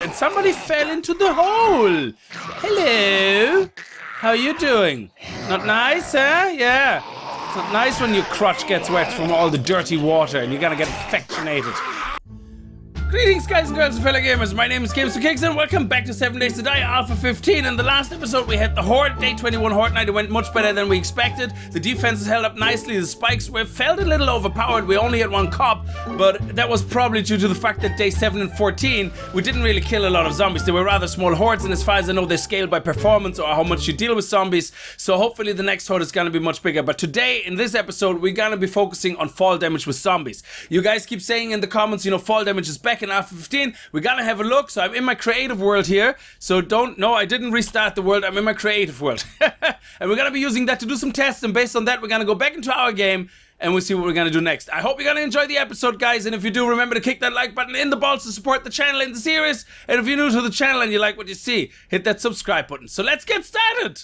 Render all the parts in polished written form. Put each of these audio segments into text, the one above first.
and somebody fell into the hole. Hello. How you doing? Not nice, huh? Yeah. It's not nice when your crotch gets wet from all the dirty water and you're gonna get infectionated. Greetings guys and girls and fellow gamers, my name is Games2Kicks and welcome back to 7 Days to Die Alpha 15. In the last episode we had the Horde, Day 21 Horde Night. It went much better than we expected. The defenses held up nicely, the spikes felt a little overpowered. We only had one cop, but that was probably due to the fact that Day 7 and 14 we didn't really kill a lot of zombies. They were rather small hordes, and as far as I know they're scaled by performance or how much you deal with zombies, so hopefully the next horde is gonna be much bigger. But today, in this episode, we're gonna be focusing on fall damage with zombies. You guys keep saying in the comments, you know, fall damage is back in Alpha 15. We're gonna have a look. So I'm in my creative world here. So I didn't restart the world. I'm in my creative world. And we're gonna be using that to do some tests. And based on that, we're gonna go back into our game and we'll see what we're gonna do next. I hope you're gonna enjoy the episode, guys. And if you do, remember to kick that like button in the balls to support the channel and the series. And if you're new to the channel and you like what you see, hit that subscribe button. So let's get started.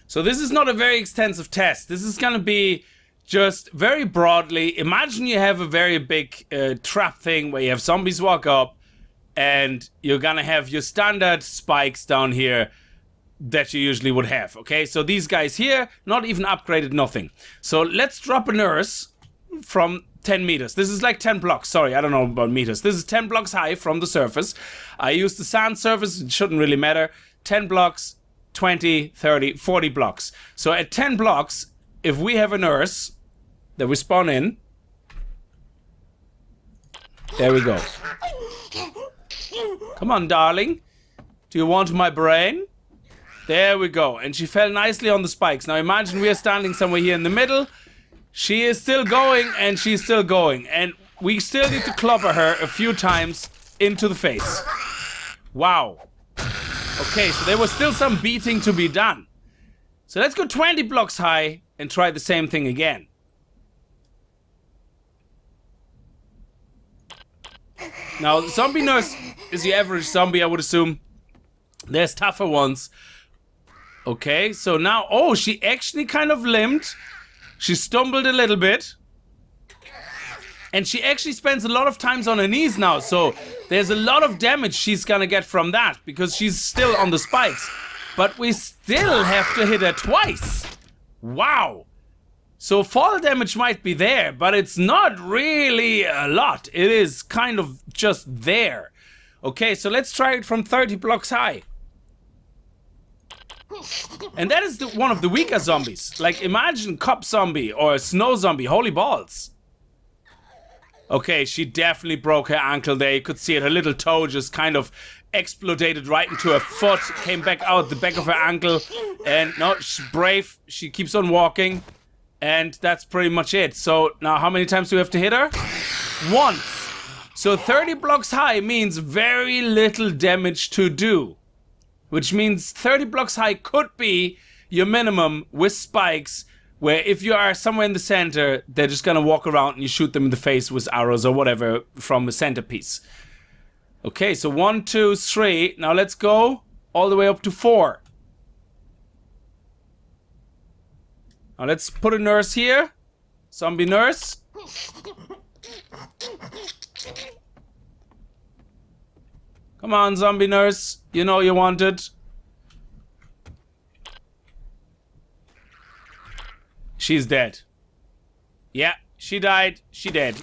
So this is not a very extensive test. This is gonna be just very broadly, imagine you have a very big trap thing where you have zombies walk up and you're gonna have your standard spikes down here that you usually would have, okay? So these guys here, not even upgraded, nothing. So let's drop a nurse from 10 meters. This is like 10 blocks, sorry, I don't know about meters. This is 10 blocks high from the surface. I use the sand surface, it shouldn't really matter. 10 blocks, 20, 30, 40 blocks. So at 10 blocks, if we have a nurse that we spawn in, there we go. Come on, darling. Do you want my brain? There we go. And she fell nicely on the spikes. Now imagine we are standing somewhere here in the middle. She is still going and she's still going. And we still need to clobber her a few times into the face. Wow. Okay, so there was still some beating to be done. So let's go 20 blocks high and try the same thing again. Now, the zombie nurse is the average zombie, I would assume. There's tougher ones. Okay, so now... Oh, she actually kind of limped. She stumbled a little bit. And she actually spends a lot of times on her knees now. So there's a lot of damage she's gonna get from that, because she's still on the spikes. But we still have to hit her twice. Wow. So fall damage might be there, but it's not really a lot. It is kind of just there. Okay, so let's try it from 30 blocks high. And that is one of the weaker zombies. Like, imagine cop zombie or snow zombie. Holy balls. Okay, she definitely broke her ankle there. You could see it. Her little toe just kind of exploded right into her foot. Came back out the back of her ankle. And no, she's brave. She keeps on walking. And that's pretty much it. So now how many times do we have to hit her? Once. So 30 blocks high means very little damage to do. Which means 30 blocks high could be your minimum with spikes, where if you are somewhere in the center, they're just gonna walk around and you shoot them in the face with arrows or whatever from a centerpiece. Okay, so 1, 2, 3. Now let's go all the way up to 4. Now let's put a nurse here. Zombie nurse. Come on, zombie nurse. You know you want it. She's dead. Yeah, she died. She dead.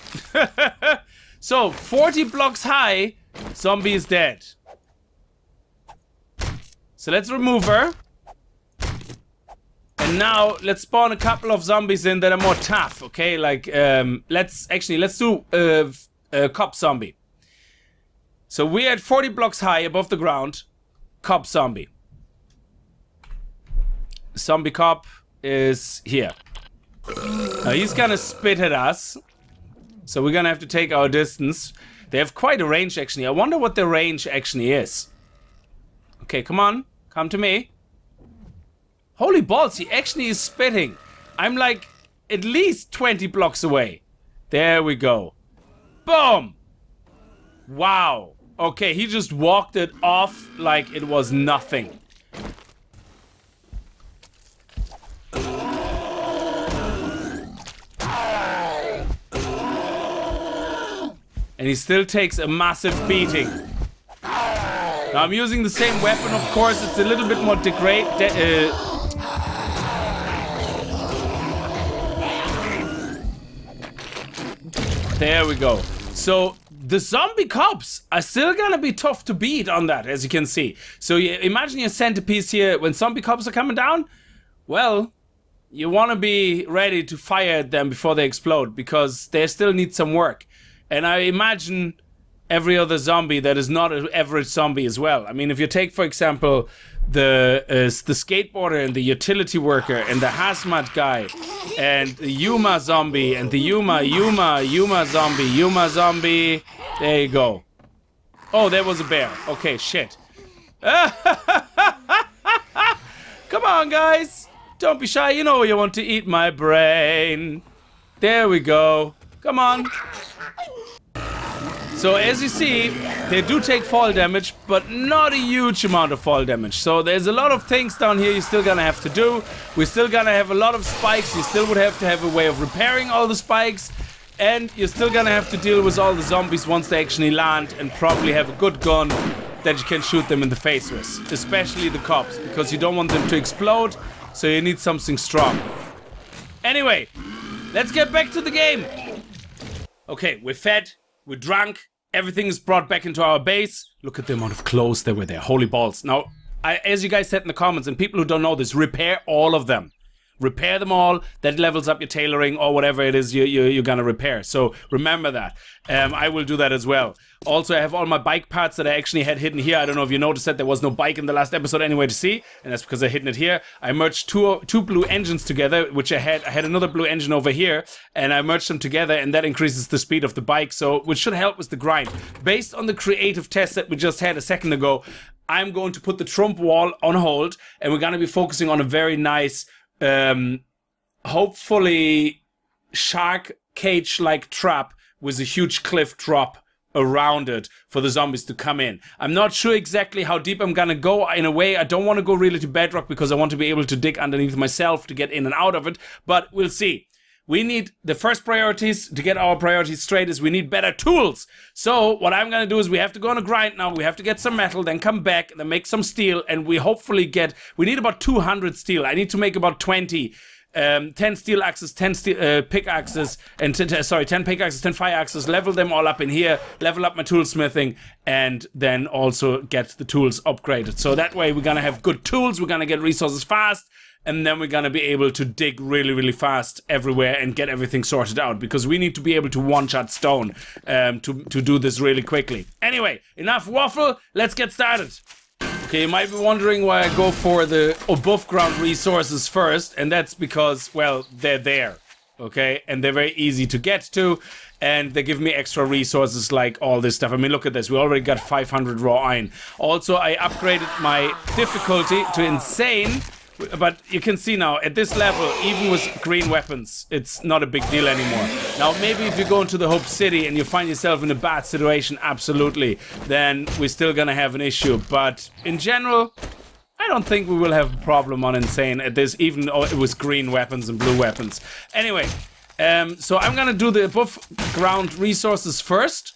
So, 40 blocks high, zombie is dead. So let's remove her. And now let's spawn a couple of zombies in that are more tough, okay? Like, let's do a cop zombie. So we're at 40 blocks high above the ground. Cop zombie. Zombie cop is here. Now he's gonna spit at us. So we're gonna have to take our distance. They have quite a range actually. I wonder what the range actually is. Okay, come on. Come to me. Holy balls, he actually is spitting. I'm like at least 20 blocks away. There we go. Boom! Wow. Okay, he just walked it off like it was nothing. And he still takes a massive beating. Now I'm using the same weapon, of course. It's a little bit more there we go. So the zombie cops are still gonna be tough to beat on that, as you can see. So you imagine your centerpiece here. When zombie cops are coming down, well, you want to be ready to fire at them before they explode, because they still need some work. And I imagine every other zombie that is not an average zombie as well. I mean, if you take, for example, the skateboarder and the utility worker and the hazmat guy and the Yuma zombie and the Yuma zombie. There you go. Oh, there was a bear. Okay, shit. Come on, guys. Don't be shy. You know you want to eat my brain. There we go. Come on. So as you see, they do take fall damage, but not a huge amount of fall damage. So there's a lot of things down here you're still gonna have to do. We're still gonna have a lot of spikes. You still would have to have a way of repairing all the spikes. And you're still gonna have to deal with all the zombies once they actually land, and probably have a good gun that you can shoot them in the face with. Especially the cops, because you don't want them to explode, so you need something strong. Anyway, let's get back to the game. Okay, we're fed. We're drunk. Everything is brought back into our base. Look at the amount of clothes that were there. Holy balls. Now, as you guys said in the comments, and people who don't know this, repair all of them. Repair them all. That levels up your tailoring or whatever it is you're gonna repair. So remember that. I will do that as well. Also, I have all my bike parts that I actually had hidden here. I don't know if you noticed that there was no bike in the last episode anyway to see, and that's because I hidden it here. I merged two blue engines together, which I had another blue engine over here, and I merged them together, and that increases the speed of the bike, so which should help with the grind. Based on the creative test that we just had a second ago, I'm going to put the Trump wall on hold, and we're gonna be focusing on a very nice, hopefully shark cage-like trap with a huge cliff drop around it for the zombies to come in. I'm not sure exactly how deep I'm gonna go. In a way, I don't want to go really to bedrock because I want to be able to dig underneath myself to get in and out of it, but we'll see. We need the first priorities to get our priorities straight is we need better tools. So what I'm gonna do is we have to go on a grind now. We have to get some metal, then come back, then make some steel, and we hopefully we need about 200 steel. I need to make about 20. 10 steel axes, 10 pickaxes, and 10 pickaxes, 10 fire axes, level them all up in here, level up my toolsmithing, and then also get the tools upgraded. So that way we're gonna have good tools, we're gonna get resources fast, and then we're gonna be able to dig really, really fast everywhere and get everything sorted out, because we need to be able to one-shot stone to do this really quickly. Anyway, enough waffle, let's get started. Okay, you might be wondering why I go for the above ground resources first, and that's because, well, they're there, okay? And they're very easy to get to, and they give me extra resources like all this stuff. I mean, look at this, we already got 500 raw iron. Also, I upgraded my difficulty to insane, but you can see now, at this level, even with green weapons, it's not a big deal anymore. Now, maybe if you go into the Hope City and you find yourself in a bad situation, absolutely, then we're still gonna have an issue. But in general, I don't think we will have a problem on insane at this, even though it was green weapons and blue weapons. Anyway, so I'm gonna do the above ground resources first.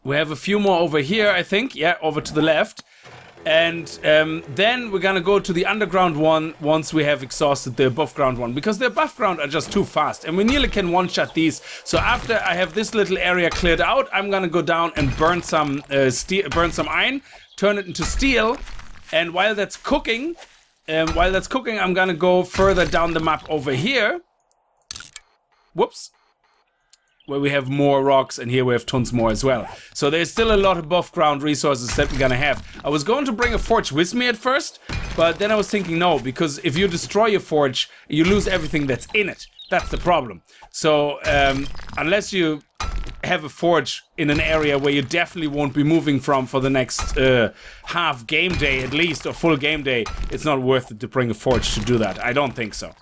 We have a few more over here, I think. Yeah, over to the left. And then we're gonna go to the underground one once we have exhausted the above ground one, because the above ground are just too fast and we nearly can one-shot these. So after I have this little area cleared out, I'm gonna go down and burn some iron, turn it into steel, and while that's cooking, I'm gonna go further down the map over here. Whoops. Where we have more rocks, and here we have tons more as well. So there's still a lot of above ground resources that we're gonna have. I was going to bring a forge with me at first, but then I was thinking no, because if you destroy your forge, you lose everything that's in it. That's the problem. So unless you have a forge in an area where you definitely won't be moving from for the next half game day at least, or full game day, it's not worth it to bring a forge to do that. I don't think so.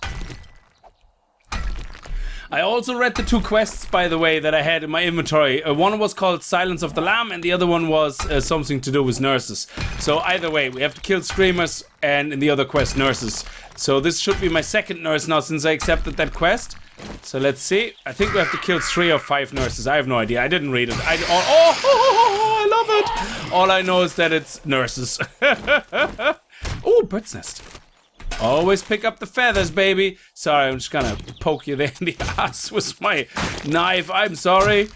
I also read the two quests, by the way, that I had in my inventory. One was called Silence of the Lamb, and the other one was something to do with nurses. So either way, we have to kill screamers, and in the other quest, nurses. So this should be my second nurse now, since I accepted that quest. So let's see. I think we have to kill 3 or 5 nurses. I have no idea. I didn't read it. I love it. All I know is that it's nurses. Oh, bird's nest. Always pick up the feathers, baby. Sorry, I'm just gonna poke you there in the ass with my knife. I'm sorry.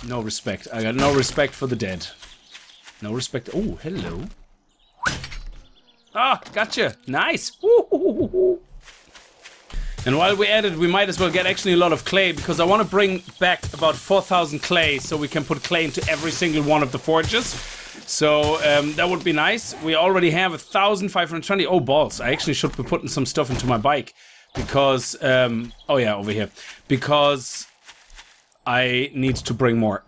No respect. I got no respect for the dead. No respect. Oh, hello. Ah, gotcha. Nice. Woo-hoo-hoo-hoo. And while we're at it, we might as well get actually a lot of clay, because I want to bring back about 4,000 clay so we can put clay into every single one of the forges. So that would be nice. We already have 1,520. Oh, balls. I actually should be putting some stuff into my bike because, oh yeah, over here. Because I need to bring more.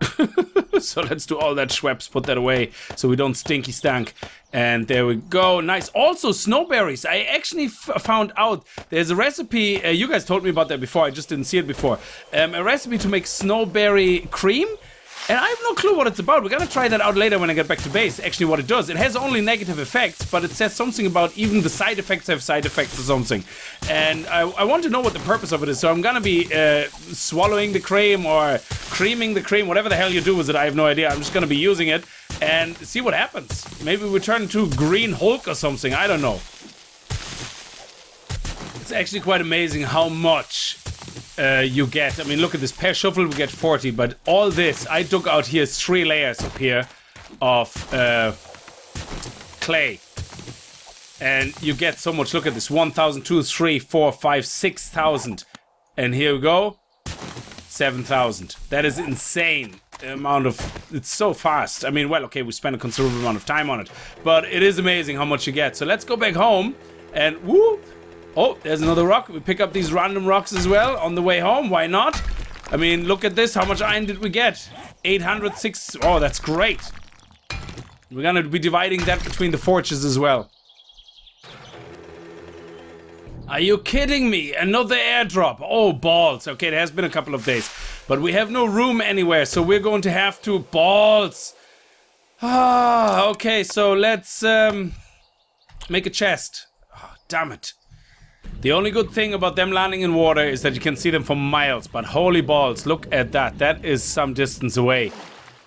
So let's do all that Schweppes, put that away so we don't stinky stank. And there we go. Nice. Also, snowberries. I actually found out there's a recipe. You guys told me about that before. I just didn't see it before. A recipe to make snowberry cream. And I have no clue what it's about. We're gonna try that out later when I get back to base. Actually, what it does, it has only negative effects, but it says something about even the side effects have side effects or something. And I want to know what the purpose of it is. So I'm gonna be swallowing the cream or creaming the cream, whatever the hell you do with it. I have no idea. I'm just gonna be using it and see what happens. Maybe we turn into Green Hulk or something. I don't know. It's actually quite amazing how much you get. I mean, look at this pear shuffle, we get 40, but all this, I took out here 3 layers up here of clay. And you get so much. Look at this, 1,000, 2, 3, 4, 5, 6,000. And here we go, 7,000. That is insane. The amount of, it's so fast. I mean, well, okay, we spent a considerable amount of time on it, but it is amazing how much you get. So let's go back home and woo. Oh, there's another rock. We pick up these random rocks as well on the way home. Why not? I mean, look at this. How much iron did we get? 806. Oh, that's great. We're gonna be dividing that between the forges as well. Are you kidding me? Another airdrop. Oh, balls. Okay, it has been a couple of days. But we have no room anywhere, so we're going to have to... Balls. Ah, okay, so let's make a chest. Oh, damn it. The only good thing about them landing in water is that you can see them for miles, but holy balls, look at that. That is some distance away.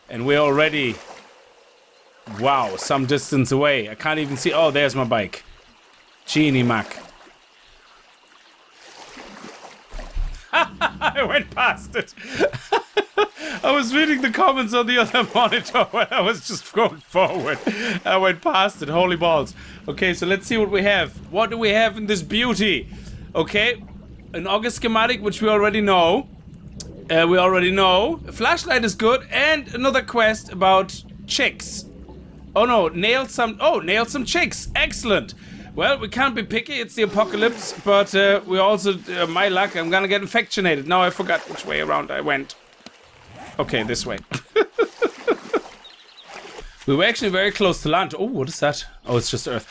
And we're already, wow, some distance away. I can't even see, oh, there's my bike. Genie Mac. I went past it. I was reading the comments on the other monitor when I was just going forward. I went past it, holy balls. Okay, so let's see what we have. What do we have in this beauty? Okay, an August schematic, which we already know. A flashlight is good, and another quest about chicks. Oh no, nail some chicks. Excellent. Well, we can't be picky, it's the apocalypse, but we also, my luck, I'm gonna get infectionated. Now I forgot which way around I went. Okay, this way. We were actually very close to land. Oh, what is that? Oh, it's just earth.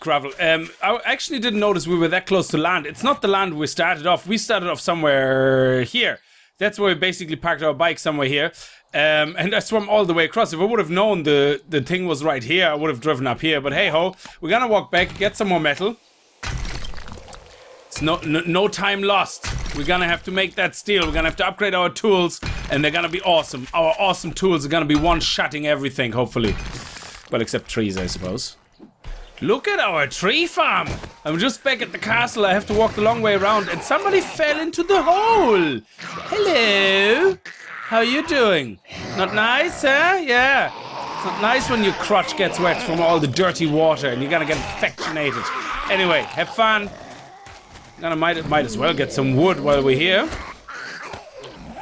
Gravel. I actually didn't notice we were that close to land. It's not the land we started off. We started off somewhere here. That's where we basically parked our bike somewhere here. And I swam all the way across. If I would have known the thing was right here, I would have driven up here. But hey ho, we're gonna walk back, get some more metal. It's no time lost. We're gonna have to make that steel. We're gonna have to upgrade our tools, and they're gonna be awesome. Our awesome tools are gonna be one-shotting everything, hopefully. Well, except trees, I suppose. Look at our tree farm. I'm just back at the castle. I have to walk the long way around, and somebody fell into the hole. Hello. How you doing? Not nice, huh? Yeah. It's not nice when your crotch gets wet from all the dirty water and you're gonna get infectionated. Anyway, have fun. Might as well get some wood while we're here.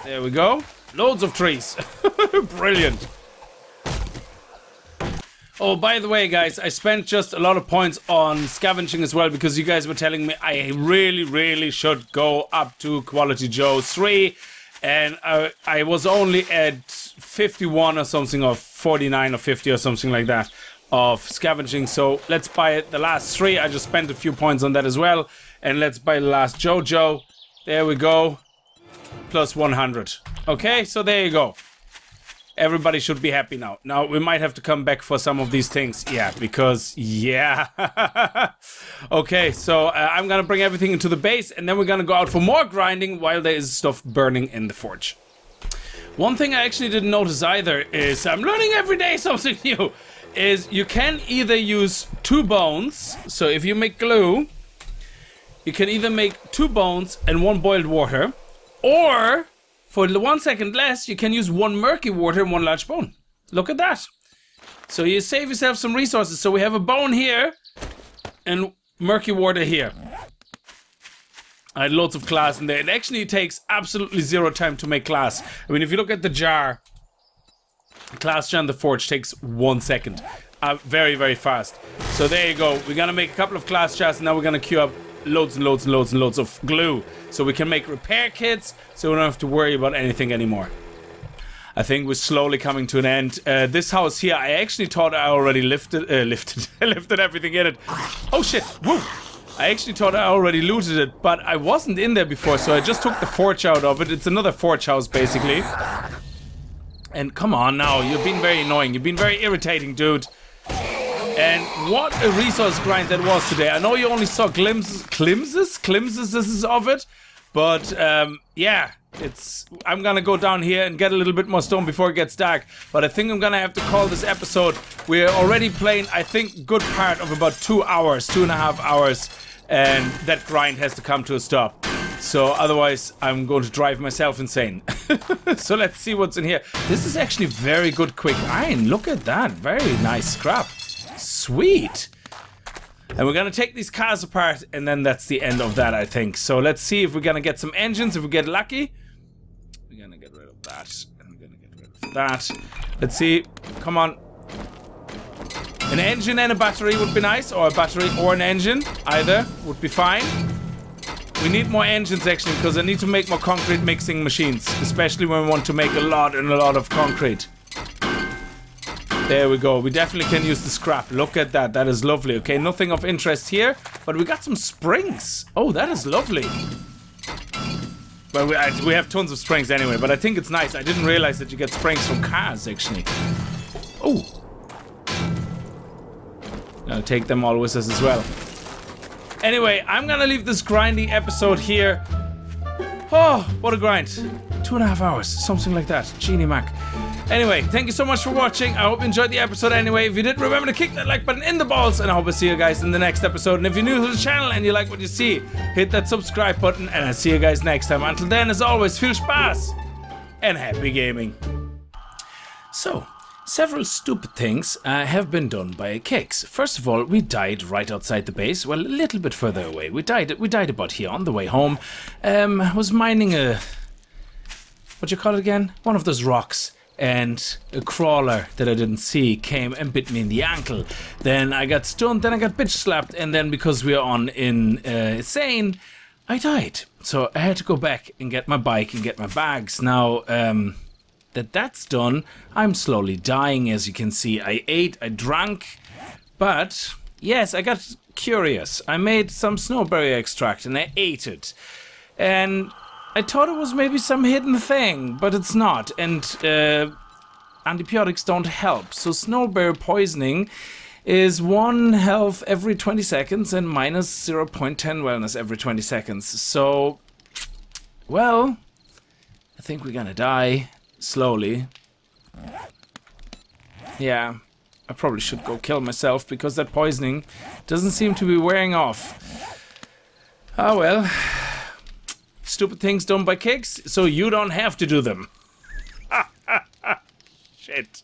There we go. Loads of trees. Brilliant. Oh, by the way, guys, I spent just a lot of points on scavenging as well because you guys were telling me I really should go up to Quality Joe 3. And I was only at 51 or something, or 49 or 50 or something like that of scavenging. So let's buy the last 3. I just spent a few points on that as well. And let's buy the last JoJo. There we go. Plus 100. Okay, so there you go. Everybody should be happy now. Now, we might have to come back for some of these things. Yeah, because, yeah. Okay, so I'm gonna bring everything into the base, and then we're gonna go out for more grinding while there is stuff burning in the forge. One thing I actually didn't notice either is, I'm learning every day something new, is you can either use 2 bones. So if you make glue, you can either make 2 bones and 1 boiled water, or for 1 second less, you can use 1 murky water and 1 large bone. Look at that. So you save yourself some resources. So we have a bone here and murky water here. I had loads of glass in there. It actually takes absolutely 0 time to make glass. I mean, if you look at the jar, the glass jar in the forge takes 1 second. Very, very fast. So there you go. We're going to make a couple of glass jars, and now we're going to queue up loads and loads and loads and loads of glue. So we can make repair kits, so we don't have to worry about anything anymore. I think we're slowly coming to an end. This house here, I actually thought I already lifted everything in it. Oh shit, woo! I actually thought I already looted it, but I wasn't in there before, so I just took the forge out of it. It's another forge house, basically. And come on now, you've been very annoying. You've been very irritating, dude. And what a resource grind that was today. I know you only saw glimpses of it, but yeah, I'm gonna go down here and get a little bit more stone before it gets dark. But I think I'm gonna have to call this episode. We're already playing, I think, good part of about 2 hours, 2.5 hours, and that grind has to come to a stop. So otherwise, I'm going to drive myself insane. So let's see what's in here. This is actually very good quick iron. Look at that, very nice scrap. Sweet. And we're gonna take these cars apart, and then that's the end of that, I think. So let's see if we're gonna get some engines. If we get lucky, we're gonna get rid of that, and we're gonna get rid of that. Let's see. Come on. An engine and a battery would be nice, or a battery or an engine. Either would be fine. We need more engines actually, because I need to make more concrete mixing machines, especially when we want to make a lot and a lot of concrete. There we go. We definitely can use the scrap. Look at that. That is lovely. Okay, nothing of interest here, but we got some springs. Oh, that is lovely. Well, we have tons of springs anyway, but I think it's nice. I didn't realize that you get springs from cars, actually. Oh. I'll take them all with us as well. Anyway, I'm gonna leave this grindy episode here. Oh, what a grind. 2.5 hours, something like that. Genie Mac. Anyway, thank you so much for watching. I hope you enjoyed the episode anyway. If you did, remember to kick that like button in the balls, and I hope I see you guys in the next episode. And if you're new to the channel and you like what you see, hit that subscribe button, and I'll see you guys next time. Until then, as always, viel Spaß and happy gaming. So, several stupid things have been done by Cakes. First of all, we died right outside the base. Well, a little bit further away. We died about here on the way home. I was mining a... what do you call it again? One of those rocks. And a crawler that I didn't see came and bit me in the ankle. Then I got stunned, then I got bitch slapped, and then because we are on insane, I died. So I had to go back and get my bike and get my bags. Now that's done, I'm slowly dying, as you can see. I ate, I drank, but yes, I got curious. I made some snowberry extract and I ate it. And I thought it was maybe some hidden thing, but it's not, and antibiotics don't help. So snowberry poisoning is 1 health every 20 seconds and minus 0.10 wellness every 20 seconds. So, well, I think we're gonna die slowly. Yeah, I probably should go kill myself because that poisoning doesn't seem to be wearing off. Oh well. Stupid things done by Cakes, so you don't have to do them. Shit.